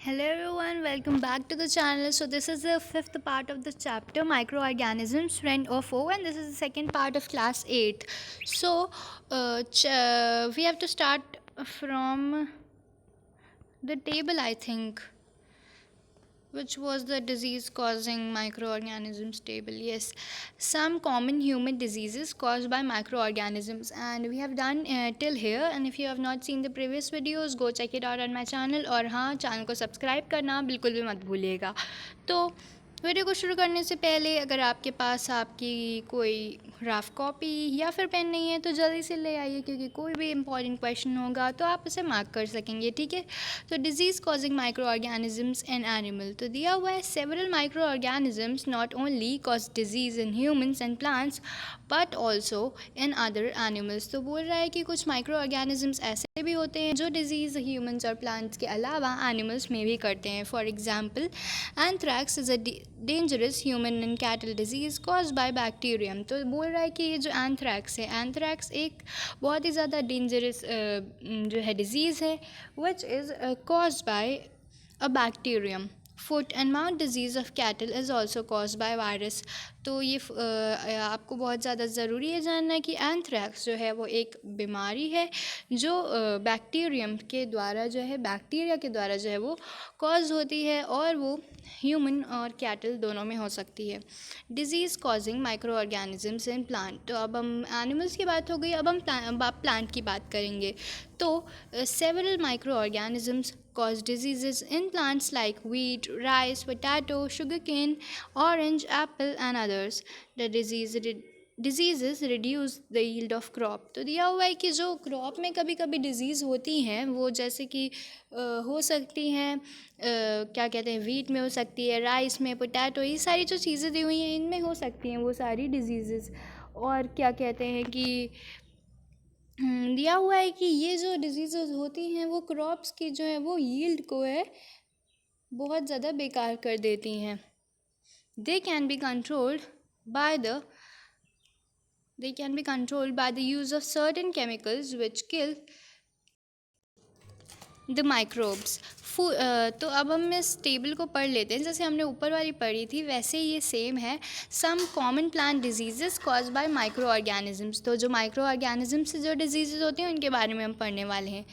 Hello everyone, welcome back to the channel. So this is the fifth part of the chapter microorganisms friend of foe, and this is the second part of class 8. So we have to start from the table, I think, which was the disease causing microorganisms table. Yes, some common human diseases caused by microorganisms, and we have done till here. And if you have not seen the previous videos, go check it out on my channel. और हाँ, channel को subscribe करना बिल्कुल भी मत भूलिएगा. तो video को शुरू करने से पहले अगर आपके पास आपकी कोई रफ कॉपी या फिर पेन नहीं है तो जल्दी से ले आइए, क्योंकि कोई भी इंपॉर्टेंट क्वेश्चन होगा तो आप उसे मार्क कर सकेंगे. ठीक है. तो disease causing micro organisms in animal, तो दिया हुआ है several micro organisms not only cause disease in humans and plants but also in other animals. तो बोल रहा है कि कुछ माइक्रो ऑर्गेनिजम्स ऐसे भी होते हैं जो डिजीज़ ह्यूमन्स और प्लांट्स के अलावा एनिमल्स में भी करते हैं. For example, anthrax is a dangerous human and cattle disease caused bye bacterium. तो बोल रहा है कि ये जो एंथ्रैक्स है, एंथ्रैक्स एक बहुत ही ज़्यादा डेंजरस जो है डिजीज़ है which is cause by a bacterium. Foot and mouth disease of cattle is also cause by virus. तो ये आपको बहुत ज़्यादा ज़रूरी है जानना कि एंथ्रैक्स जो है वो एक बीमारी है जो बैक्टीरियम के द्वारा जो है बैक्टीरिया के द्वारा जो है वो कॉज होती है, और वो ह्यूमन और कैटल दोनों में हो सकती है. Disease causing micro organisms in plant. तो अब हम एनिमल्स की बात हो गई, अब हम प्लांट की बात करेंगे. तो several micro organisms cause diseases in plants like wheat, rice, potato, sugarcane, orange, apple and others. The diseases reduce the yield of crop. तो दिया हुआ है कि जो क्रॉप में कभी कभी डिजीज़ होती हैं वो जैसे कि हो सकती हैं क्या कहते हैं, वीट में हो सकती है, राइस में, पोटैटो, ये सारी जो चीज़ें दी हुई हैं इनमें हो सकती हैं वो सारी डिजीज़. और क्या कहते हैं कि दिया हुआ है कि ये जो डिजीज़ होती हैं वो क्रॉप्स की जो है वो यील्ड को है बहुत ज़्यादा बेकार कर देती हैं. They can be controlled by the use of certain chemicals which kill the microbes. तो अब हम इस टेबल को पढ़ लेते हैं. जैसे हमने ऊपर वाली पढ़ी थी वैसे ये सेम है. Some common plant diseases caused by micro organisms. तो जो माइक्रो ऑर्गेनिजम्स से जो डिजीज़ होती हैं उनके बारे में हम पढ़ने वाले हैं.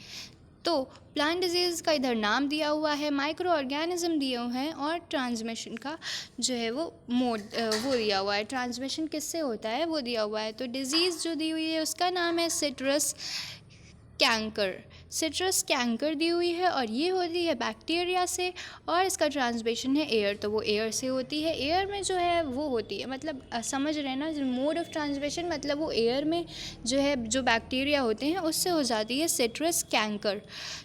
तो प्लांट डिजीज़ का इधर नाम दिया हुआ है, माइक्रो ऑर्गेनिज्म दिए हुए हैं, और ट्रांसमिशन का जो है वो मोड वो दिया हुआ है. ट्रांसमिशन किससे होता है वो दिया हुआ है. तो डिज़ीज़ जो दी हुई है उसका नाम है सिट्रस कैंकर. सिट्रस कैंकर दी हुई है और ये होती है बैक्टीरिया से, और इसका ट्रांसमिशन है एयर. तो वो एयर से होती है. एयर में जो है वो होती है, मतलब समझ रहे हैं ना, मोड ऑफ ट्रांसमिशन मतलब वो एयर में जो है जो बैक्टीरिया होते हैं उससे हो जाती है सिट्रस कैंकर.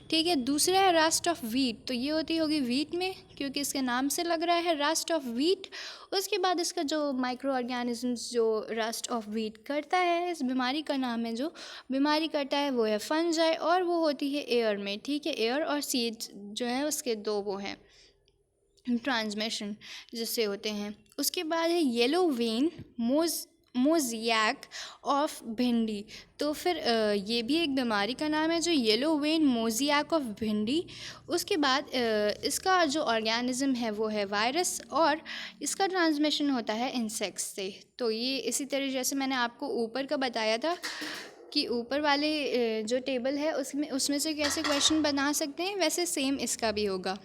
ठीक है. दूसरा है रस्ट ऑफ वीट. तो ये होती होगी वीट में, क्योंकि इसके नाम से लग रहा है रस्ट ऑफ वीट. उसके बाद इसका जो माइक्रो ऑर्गेनिजम्स जो रस्ट ऑफ वीट करता है, इस बीमारी का नाम है जो बीमारी करता है वो है फंजाई, और वो होती है एयर में. ठीक है. एयर और सीड्स जो है उसके दो वो हैं ट्रांसमिशन जिससे होते हैं. उसके बाद है येलो वेन मोज़ियाक ऑफ भिंडी. तो फिर ये भी एक बीमारी का नाम है जो येलो वेन मोज़ियाक ऑफ भिंडी. उसके बाद इसका जो ऑर्गेनिज़म है वो है वायरस, और इसका ट्रांसमिशन होता है इंसेक्ट्स से. तो ये इसी तरह जैसे मैंने आपको ऊपर का बताया था कि ऊपर वाले जो टेबल है उसमें से कैसे क्वेश्चन बना सकते हैं, वैसे सेम इसका भी होगा.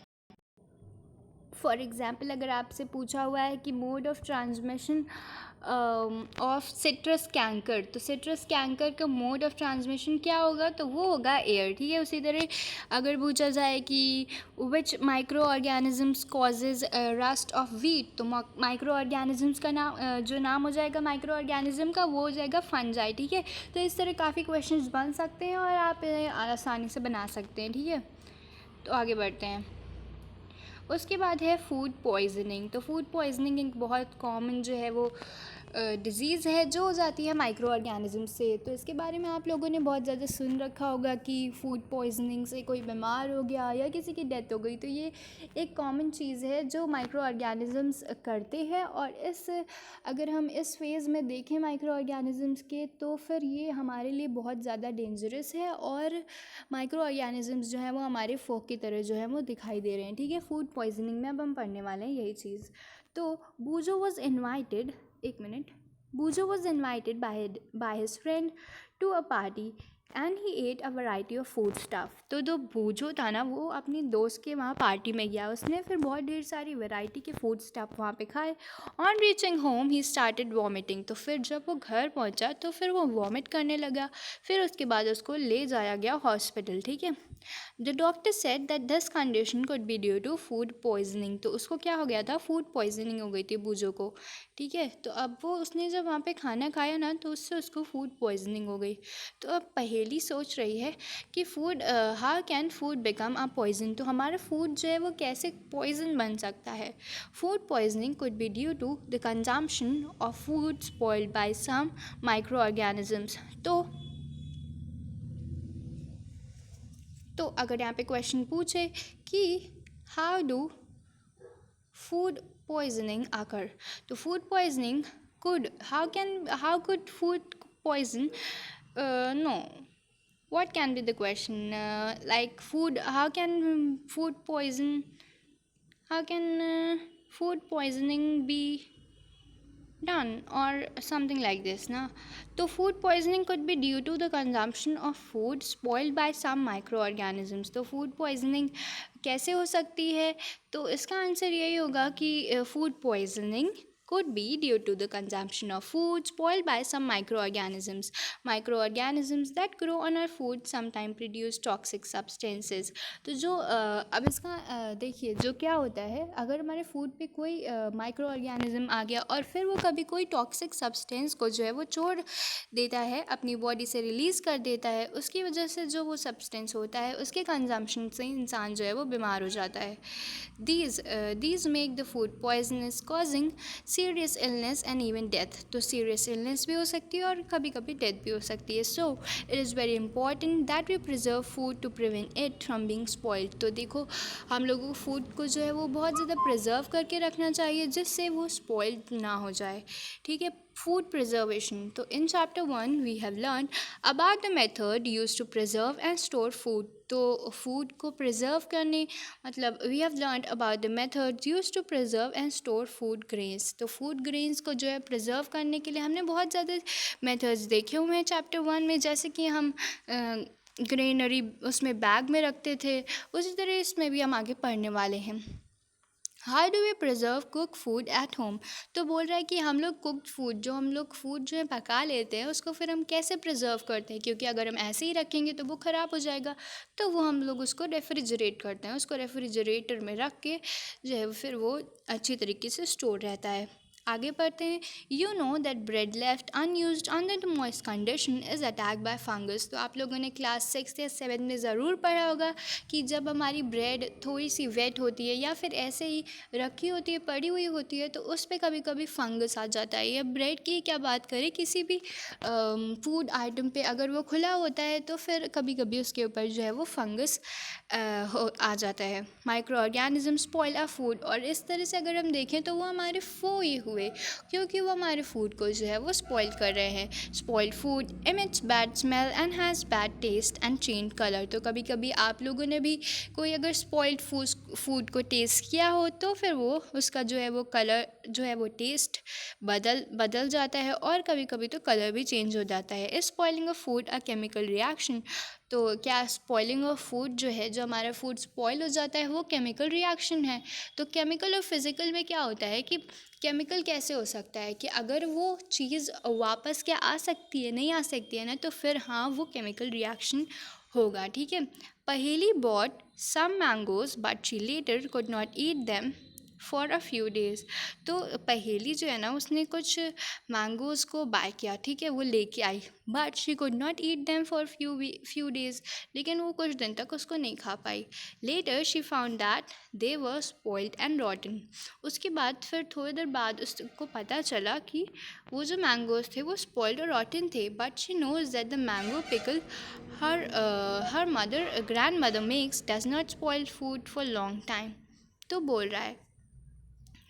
फॉर एग्ज़ाम्पल, अगर आपसे पूछा हुआ है कि mode of transmission of citrus canker, तो सिट्रस कैंकर का मोड ऑफ ट्रांसमिशन क्या होगा, तो वो होगा एयर. ठीक है. उसी तरह अगर पूछा जाए कि which micro organisms causes rust of wheat, तो माइक्रो ऑर्गेनिजम्स का जो नाम हो जाएगा माइक्रो ऑर्गेनिज्म का वो हो जाएगा फंजाई. ठीक है. तो इस तरह काफ़ी क्वेश्चंस बन सकते हैं और आप आसानी से बना सकते हैं. ठीक है. तो आगे बढ़ते हैं. उसके बाद है फूड पॉइजनिंग. तो फूड पॉइजनिंग एक बहुत कॉमन जो है वो डिज़ीज़ है जो हो जाती है माइक्रो ऑर्गेनिज्म से। तो इसके बारे में आप लोगों ने बहुत ज़्यादा सुन रखा होगा कि फूड पॉइजनिंग से कोई बीमार हो गया या किसी की डेथ हो गई। तो ये एक कॉमन चीज़ है जो माइक्रो ऑर्गेनिजम्स करते हैं। और अगर हम इस फेज़ में देखें माइक्रो ऑर्गेनिजम्स के, तो फिर ये हमारे लिए बहुत ज़्यादा डेंजरस है। और माइक्रो ऑर्गेनिजम्स जो हैं वो हमारे फोक की तरह जो है वो दिखाई दे रहे हैं। ठीक है, फूड पॉइजनिंग में अब हम पढ़ने वाले हैं यही चीज़। तो बूजो वॉज इन्वाइटेड, एक minute, Bujo was invited by his friend to a party and he ate a variety of food stuff। तो जो बूजो था ना, वो अपनी दोस्त के वहाँ पार्टी में गया, उसने फिर बहुत ढेर सारी वैरायटी के फूड स्टफ वहाँ पे खाए। On reaching home he started vomiting. तो फिर जब वो घर पहुँचा तो फिर वो वॉमिट करने लगा। फिर उसके बाद उसको ले जाया गया हॉस्पिटल। ठीक है, the doctor said that this condition could be due to food poisoning. तो उसको क्या हो गया था, फूड पॉइजनिंग हो गई थी बूजो को। ठीक है, तो अब वो उसने जब वहाँ पे खाना खाया ना, तो उससे उसको फूड पॉइजनिंग हो गई। तो अब पहेली सोच रही है कि how can food become a poison. तो हमारा फूड जो है वो कैसे पॉइजन बन सकता है। Food poisoning could be due to the consumption of food spoiled by some micro organisms. तो अगर यहाँ पे क्वेश्चन पूछे कि हाउ डू फूड पॉइजनिंग आकर, तो food poisoning could, how could food poison, no, what can be the question, like food, how can food poison, how can food poisoning be done or something like this na. तो food poisoning could be due to the consumption of food spoiled by some microorganisms। तो food poisoning कैसे हो सकती है, तो इसका answer यही होगा कि food poisoning could be due to the consumption of food spoiled by some microorganisms। Microorganisms that grow on our food sometimes produce toxic substances। तो जो अब इसका देखिए जो क्या होता है, अगर हमारे फूड पे कोई माइक्रो ऑर्गेनिज्म आ गया और फिर वो कभी कोई टॉक्सिक सब्सटेंस को जो है वो छोड़ देता है, अपनी बॉडी से रिलीज़ कर देता है, उसकी वजह से जो वो सब्सटेंस होता है उसके कंजम्पशन से इंसान जो है वो बीमार हो जाता है। these make the food poisonous causing serious illness and even death। तो serious illness भी हो सकती है और कभी कभी डेथ भी हो सकती है। so it is very important that we preserve food to prevent it from being spoiled। तो देखो हम लोगों को फूड को जो है वो बहुत ज़्यादा प्रिजर्व करके रखना चाहिए जिससे वो स्पॉइल्ड ना हो जाए। ठीक है, फूड प्रिजर्वेशन। तो in chapter 1 we have learn about the method use to preserve and store food. तो फूड को प्रिजर्व करने मतलब we have learn about the method use to preserve and store food grains. तो food grains को जो है preserve करने के लिए हमने बहुत ज़्यादा मेथड्स देखे हुए हैं चैप्टर 1 में, जैसे कि हम ग्रेनरी उसमें बैग में रखते थे, उसी तरह इसमें भी हम आगे पढ़ने वाले हैं। How do we preserve cook food at home. तो बोल रहा है कि हम लोग कुकड फूड जो है पका लेते हैं उसको फिर हम कैसे प्रिजर्व करते हैं, क्योंकि अगर हम ऐसे ही रखेंगे तो वो ख़राब हो जाएगा। तो वो हम लोग उसको रेफ्रिजरेट करते हैं, उसको रेफ्रिजरेटर में रख के जो है फिर वो अच्छी तरीके से स्टोर रहता है। आगे पढ़ते हैं। You know that bread left unused under the moist condition is attack by fungus. तो आप लोगों ने क्लास 6 या 7 में ज़रूर पढ़ा होगा कि जब हमारी ब्रेड थोड़ी सी वेट होती है या फिर ऐसे ही रखी होती है, पड़ी हुई होती है, तो उस पर कभी कभी फंगस आ जाता है। या ब्रेड की क्या बात करें, किसी भी फूड आइटम पे अगर वो खुला होता है तो फिर कभी कभी उसके ऊपर जो है वो फंगस आ जाता है। माइक्रो ऑर्गेनिज्म स्पॉइल आ फूड। और इस तरह से अगर हम देखें तो वो हमारे फो ही हुए, क्योंकि वो हमारे फूड को जो है वो स्पॉइल कर रहे हैं। Spoiled food emits bad smell and has bad taste and change colour. तो कभी कभी आप लोगों ने भी कोई अगर स्पॉइल्ड फूड को टेस्ट किया हो तो फिर वो उसका जो है वो कलर जो है वो टेस्ट बदल जाता है और कभी कभी तो कलर भी चेंज हो जाता है। इस spoiling of food a chemical reaction. तो क्या स्पॉइलिंग ऑफ फूड जो है, जो हमारा फूड स्पॉइल हो जाता है, वो केमिकल रिएक्शन है। तो केमिकल और फिज़िकल में क्या होता है कि केमिकल कैसे हो सकता है कि अगर वो चीज़ वापस क्या आ सकती है, नहीं आ सकती है ना, तो फिर हाँ वो केमिकल रिएक्शन होगा। ठीक है, Paheli bought some mangoes but she later could not eat them for a few days. तो पहेली जो है ना, उसने कुछ मैंगोज़ को बाय किया, ठीक है, वो लेके आई, but she could not eat them for few days. लेकिन वो कुछ दिन तक उसको नहीं खा पाई। Later she found that they were spoiled and rotten. उसके बाद फिर थोड़ी देर बाद उसको पता चला कि वो जो मैंगोज़ थे वो स्पॉइल्ड और रॉटन थे, but she knows that the mango pickle her mother grandmother makes does not spoil food for long time. तो बोल रहा है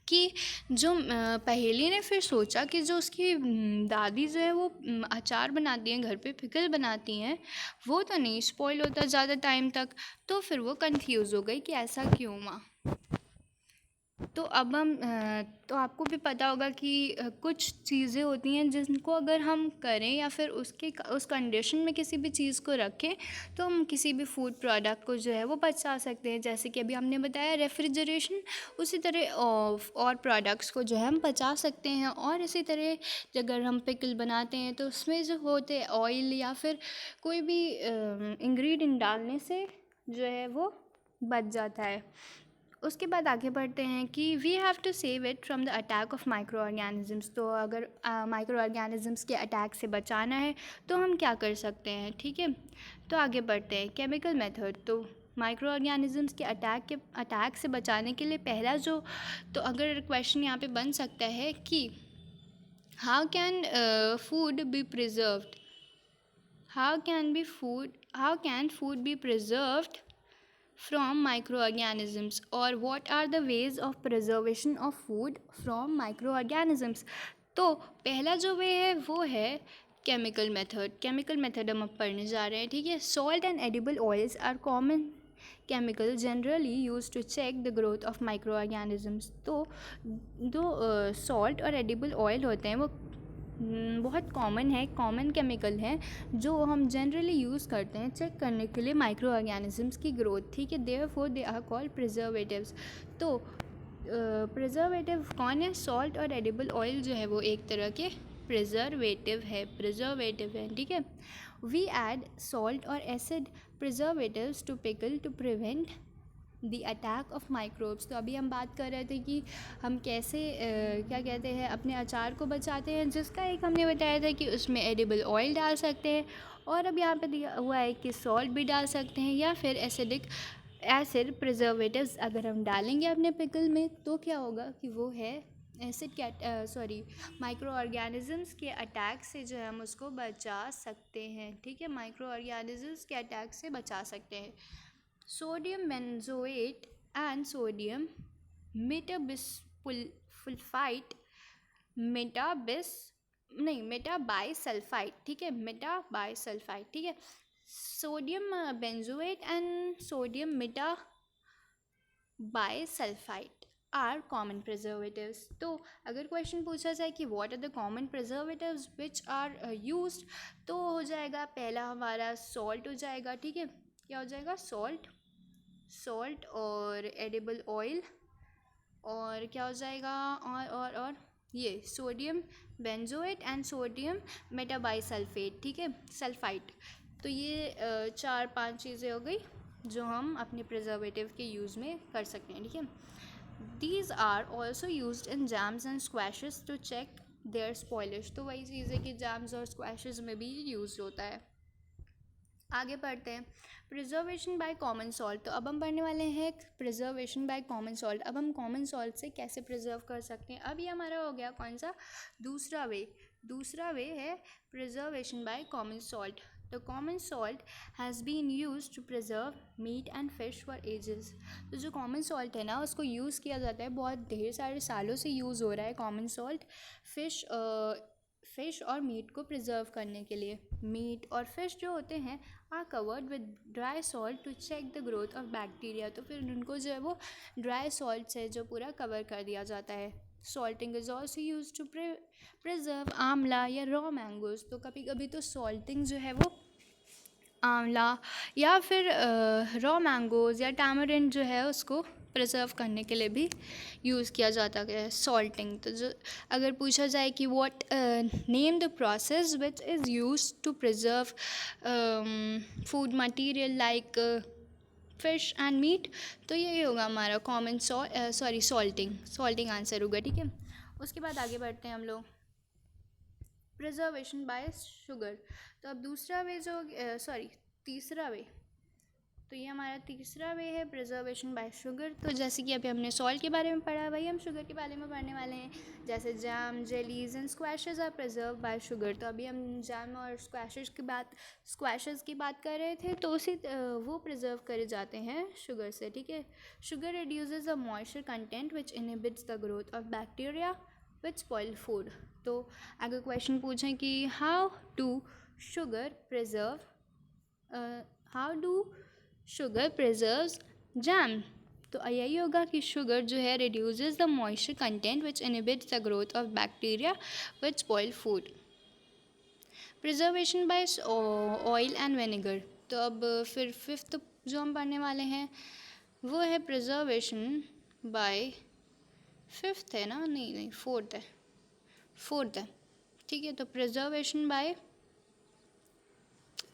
कि जो पहेली ने फिर सोचा कि जो उसकी दादी जो है वो अचार बनाती हैं घर पे, पिकल बनाती हैं, वो तो नहीं स्पॉइल होता ज़्यादा टाइम तक। तो फिर वो कंफ्यूज हो गई कि ऐसा क्यों हुआ। तो अब तो आपको भी पता होगा कि कुछ चीज़ें होती हैं जिनको अगर हम करें या फिर उस कंडीशन में किसी भी चीज़ को रखें तो हम किसी भी फूड प्रोडक्ट को जो है वो बचा सकते हैं। जैसे कि अभी हमने बताया रेफ्रिजरेशन, उसी तरह और प्रोडक्ट्स को जो है हम बचा सकते हैं। और इसी तरह अगर हम पिकल बनाते हैं तो उसमें जो होते ऑयल या फिर कोई भी इंग्रेडिएंट डालने से जो है वो बच जाता है। उसके बाद आगे बढ़ते हैं कि we have to save it from the attack of micro organisms. तो अगर माइक्रो ऑर्गेनिज़म्स के अटैक से बचाना है तो हम क्या कर सकते हैं, ठीक है। तो आगे बढ़ते हैं केमिकल मेथड। तो माइक्रो ऑर्गेनिज़म्स के अटैक से बचाने के लिए पहला जो, तो अगर क्वेश्चन यहाँ पे बन सकता है कि how can food be preserved, how can food be preserved from microorganisms, or what are the ways of preservation of food from microorganisms। तो पहला जो वे है वो है केमिकल मेथड हम अब पढ़ने जा रहे हैं, ठीक है। Salt and edible oils are common chemical generally use to check the growth of micro organisms. तो जो सॉल्ट और एडिबल ऑयल होते हैं वो बहुत कॉमन केमिकल हैं जो हम जनरली यूज़ करते हैं चेक करने के लिए माइक्रो ऑर्गेनिजम्स की ग्रोथ, ठीक है। Therefore they are called preservatives. तो प्रिजर्वेटिव कौन है? सॉल्ट और एडिबल ऑयल जो है वो एक तरह के प्रिजर्वेटिव है, ठीक है। वी ऐड सॉल्ट और acid preservatives to pickle to prevent the attack of microbes. तो अभी हम बात कर रहे थे कि हम कैसे क्या कहते हैं अपने अचार को बचाते हैं, जिसका एक हमने बताया था कि उसमें एडिबल ऑयल डाल सकते हैं, और अब यहाँ पे दिया हुआ है कि सॉल्ट भी डाल सकते हैं या फिर एसिड प्रिजर्वेटिव्स अगर हम डालेंगे अपने पिकल में तो क्या होगा कि वो है माइक्रो ऑर्गेनिजम्स के अटैक से जो है हम उसको बचा सकते हैं, ठीक है। माइक्रो ऑर्गेनिजम्स के अटैक से बचा सकते हैं। Sodium benzoate and sodium metabisulphite metabisulphite, ठीक है, मेटाबाइसल्फाइड, ठीक है। Sodium benzoate and sodium metabisulphite are common preservatives. तो अगर क्वेश्चन पूछा जाए कि what are the common preservatives which are used, तो हो जाएगा पहला हमारा सॉल्ट हो जाएगा, ठीक है। क्या हो जाएगा? सॉल्ट और एडिबल ऑयल, और क्या हो जाएगा और ये sodium benzoate and sodium metabisulphite, ठीक है, सल्फाइड। तो ये 4-5 चीज़ें हो गई जो हम अपने प्रिजर्वेटिव के यूज़ में कर सकते हैं, ठीक है। These are also use in jams and squashes to check their spoilage. तो वही चीज़ है कि जैम्स और स्क्वैशेस में भी यूज़ होता है। आगे पढ़ते हैं प्रिजर्वेशन बाय कॉमन सॉल्ट। तो अब हम पढ़ने वाले हैं प्रिजर्वेशन बाय कॉमन सॉल्ट। अब हम कॉमन सॉल्ट से कैसे प्रिजर्व कर सकते हैं। अब ये हमारा हो गया कौन सा? दूसरा वे है preservation by common salt. The common salt has been use to preserve meat and fish for ages. तो जो कॉमन सॉल्ट है ना उसको यूज़ किया जाता है, बहुत ढेर सारे सालों से यूज़ हो रहा है कॉमन सॉल्ट फिश और मीट को प्रिजर्व करने के लिए। मीट और फिश जो होते हैं are covered with dry salt to check the growth of bacteria. तो फिर उनको जो है वो ड्राई सॉल्ट से जो पूरा कवर कर दिया जाता है। Salting is also use to preserve amla या रॉ मैंगोज। तो कभी कभी तो सॉल्टिंग जो है वो आंवला या फिर रॉ मैंगोज़ या टैमरिंड जो है उसको प्रिजर्व करने के लिए भी यूज़ किया जाता है सॉल्टिंग। तो जो अगर पूछा जाए कि what name the process which is use to preserve food material like fish and meat. तो यही होगा हमारा कॉमन सॉल्टिंग आंसर होगा, ठीक है। उसके बाद आगे बढ़ते हैं हम लोग, प्रिजर्वेशन बाय शुगर। तो अब दूसरा वे जो तीसरा वे, तो ये हमारा तीसरा वे है प्रिजर्वेशन बाय शुगर। तो जैसे कि अभी हमने सॉल्ट के बारे में पढ़ा, वही हम शुगर के बारे में पढ़ने वाले हैं। जैसे jam, jellies and squashes are preserve by sugar. तो अभी हम जैम और स्क्वैशेस की बात कर रहे थे, तो उसी वो प्रिजर्व करे जाते हैं शुगर से, ठीक है। Sugar reduces the moisture content which inhibits the growth of bacteria which spoil food. तो अगर क्वेश्चन पूछें कि how do sugar preserves jam, तो यही होगा कि शुगर जो है reduces the moisture content which inhibits the growth of bacteria which spoil food. Preservation by oil and vinegar. तो अब फिर फिफ्थ जो हम पढ़ने वाले हैं वो है प्रिजर्वेशन बाय, फिफ्थ है ना, नहीं फोर्थ है, ठीक है। तो preservation by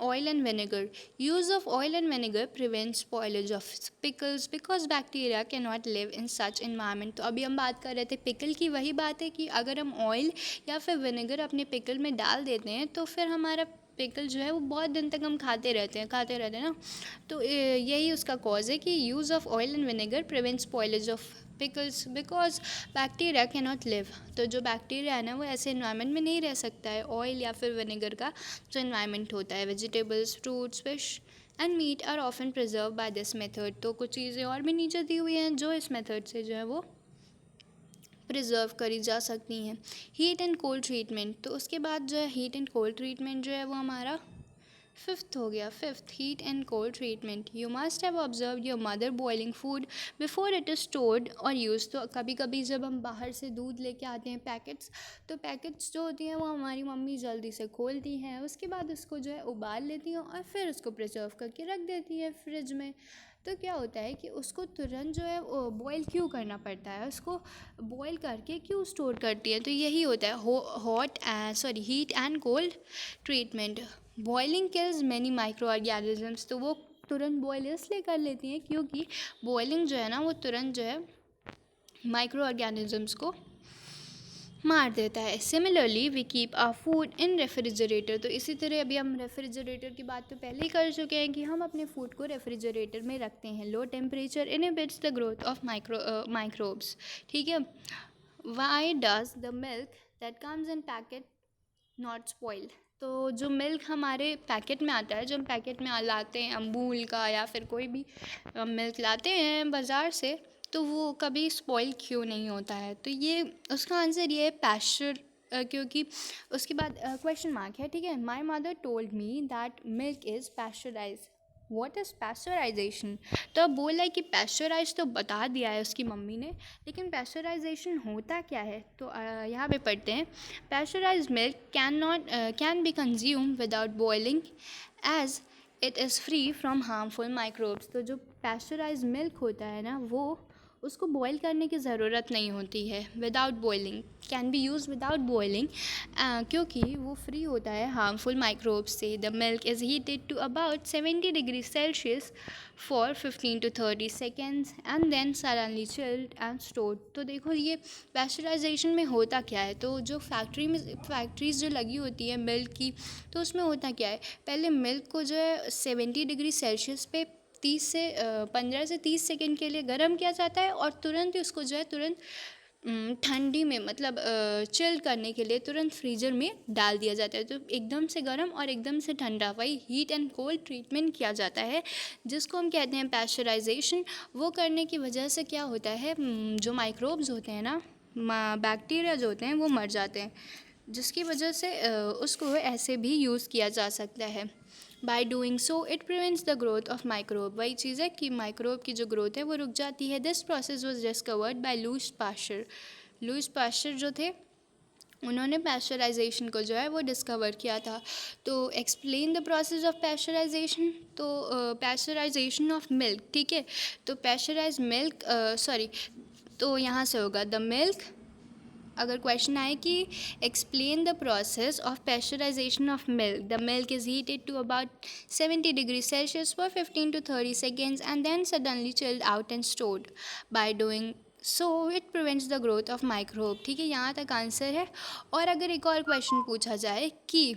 oil and vinegar. Use of oil and vinegar prevents spoilage of pickles because bacteria cannot live in such environment. तो अभी हम बात कर रहे थे पिकल की, वही बात है कि अगर हम ऑयल या फिर विनेगर अपने पिकल में डाल देते हैं तो फिर हमारा पिकल जो है वो बहुत दिन तक हम खाते रहते हैं ना। तो यही उसका कॉज है कि use of oil and vinegar prevent spoilage of pickles because bacteria can not live. तो जो बैक्टीरिया है ना वो ऐसे इन्वायरमेंट में नहीं रह सकता है ऑयल या फिर विनेगर का जो इन्वायरमेंट होता है। Vegetables, fruits, fish and meat are often preserve by this method. तो कुछ चीज़ें और भी नीचे दी हुई हैं जो इस मेथड से जो है वो प्रिजर्व करी जा सकती हैं। Heat and cold treatment. तो उसके बाद जो है हीट एंड कोल्ड ट्रीटमेंट जो है वो हमारा फिफ्थ हो गया। Fifth, heat and cold treatment. You must have observe your mother boiling food before it is stored और यूज। तो कभी कभी जब हम बाहर से दूध लेके आते हैं पैकेट्स, तो पैकेट्स जो होती हैं वो हमारी मम्मी जल्दी से खोलती हैं, उसके बाद उसको जो है उबाल लेती हैं और फिर उसको प्रिजर्व करके रख देती हैं फ्रिज में। तो क्या होता है कि उसको तुरंत जो है बॉईल क्यों करना पड़ता है, उसको बॉईल करके क्यों स्टोर करती है। तो यही होता है heat and cold treatment. Boiling kills many micro organisms. तो वो तुरंत बॉयल इसलिए कर लेती हैं क्योंकि बॉइलिंग जो है ना वो तुरंत जो है माइक्रो ऑर्गेनिजम्स को मार देता है। Similarly we keep our food in refrigerator. तो इसी तरह अभी हम रेफ्रिजरेटर की बात तो पहले ही कर चुके हैं कि हम अपने फूड को रेफ्रिजरेटर में रखते हैं। Low temperature inhibits the growth of microbes, ठीक है। Why does the milk that comes in packet not spoil. तो जो मिल्क हमारे पैकेट में आता है, जो हम पैकेट में लाते हैं अमूल का या फिर कोई भी मिल्क लाते हैं बाज़ार से, तो वो कभी स्पॉइल क्यों नहीं होता है। तो ये उसका आंसर ये है पैस्चर, क्योंकि उसके बाद क्वेश्चन मार्क है, ठीक है। My mother told me that milk is pasteurise. What is pasteurisation. तो अब बोला है कि पैस्चराइज तो बता दिया है उसकी मम्मी ने, लेकिन पैस्चराइजेशन होता क्या है। तो यहाँ पे पढ़ते हैं, pasteurise milk can be consume without boiling as it is free from harmful microbes. तो जो पैस्चराइज मिल्क होता है ना वो उसको बॉईल करने की ज़रूरत नहीं होती है। Without boiling can be use without boiling, क्योंकि वो फ्री होता है हार्मफुल माइक्रोब्स से। The milk is heated to about 70 degree Celsius for 15 to 30 seconds and then suddenly chilled and stored. तो देखो ये पैस्चराइजेशन में होता क्या है। तो जो फैक्ट्रीज़ जो लगी होती है मिल्क की, तो उसमें होता क्या है, पहले मिल्क को जो है 70 डिग्री सेल्सियस पे 15 से 30 सेकेंड के लिए गर्म किया जाता है और तुरंत ही उसको जो है तुरंत ठंडी में मतलब चिल करने के लिए तुरंत फ्रीज़र में डाल दिया जाता है। तो एकदम से गर्म और एकदम से ठंडा, वही हीट एंड कोल्ड ट्रीटमेंट किया जाता है जिसको हम कहते हैं पैस्चराइजेशन। वो करने की वजह से क्या होता है, जो माइक्रोब्स होते हैं ना, बैक्टीरिया जो होते हैं वो मर जाते हैं, जिसकी वजह से उसको ऐसे भी यूज़ किया जा सकता है। By doing so it prevents the growth of microbe. वही चीज़ है कि माइक्रोब की जो ग्रोथ है वो रुक जाती है। This process was discovered by Louis Pasteur जो थे, उन्होंने पैस्चराइजेशन को जो है वो डिस्कवर किया था। तो explain the process of pasteurisation. तो पैस्चराइजेशन ऑफ मिल्क, ठीक है। तो पैस्चराइज मिल्क तो यहाँ से होगा द मिल्क अगर क्वेश्चन आए कि explain the process of pasteurisation of milk, the milk is heated to about 70 degree Celsius for 15 to 30 seconds and then suddenly chilled out and stored. By doing so it prevents the growth of microbe. ठीक है, यहाँ तक answer है। और अगर एक और question पूछा जाए कि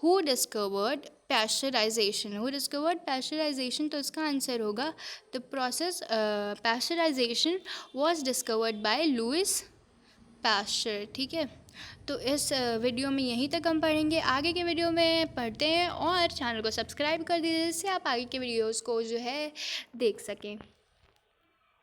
हु डिस्कवर्ड पैस्चराइजेशन, तो इसका आंसर होगा the process pasteurisation was discovered by Louis Pasteur. ठीक है, तो इस वीडियो में यहीं तक हम पढ़ेंगे। आगे के वीडियो में पढ़ते हैं, और चैनल को सब्सक्राइब कर दीजिए जिससे आप आगे के वीडियोज़ को जो है देख सकें।